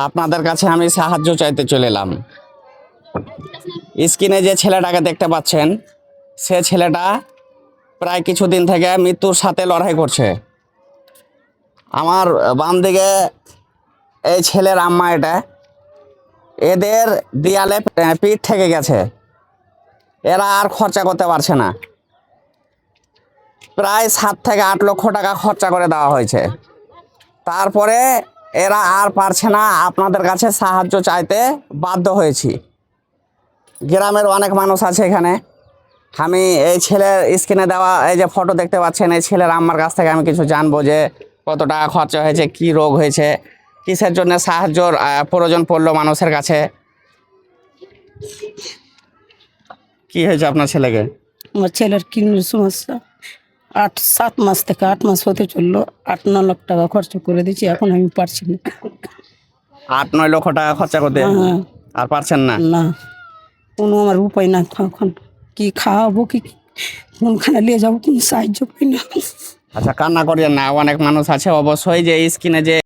আপনাদের কাছে আমি সাহায্য চাইতে চলে এলাম। স্ক্রিনে যে ছেলেটাকে দেখতে পাচ্ছেন, সে ছেলেটা প্রায় কিছুদিন থেকে মৃত্যুর সাথে লড়াই করছে। আমার বাম দিকে এই ছেলের আম্মা, এটা এদের দেয়ালে পিঠ থেকে গেছে, এরা আর খরচা করতে পারছে না। প্রায় 7 থেকে 8 লক্ষ টাকা খরচা করে দেওয়া হয়েছে, তারপরে এরা আর পারছে না। আপনাদের কাছে সাহায্য চাইতে বাধ্য হয়েছি। গ্রামের অনেক মানুষ আছে এখানে। আমি এই ছেলের স্ক্রিনে দেওয়া এই যে ফটো দেখতে পাচ্ছেন, এই ছেলের আম্মার কাছ থেকে আমি কিছু জানবো যে কত টাকা খরচা হয়েছে, কি রোগ হয়েছে, কিসের জন্য সাহায্যর প্রয়োজন পড়লো মানুষের কাছে। কি হয়েছে আপনার ছেলেকে? আমার ছেলের কিডনির সমস্যা। 7 মাস থেকে 8 মাস হতে চললো। 8-9 লাখ টাকা খরচ করে দিয়েছি, এখন আমি পারছি না। 8-9 লক্ষ টাকা খরচা করতে হ্যাঁ। আর পারছেন না? না, কোনো আমার উপায় না। এখন কি খাওয়াবো, কি কোনখানে নিয়ে যাবো, কোনো সাহায্য পাই না। আচ্ছা, কান্না করিয়েন না, অনেক মানুষ আছে অবশ্যই যে স্ক্রিনে যে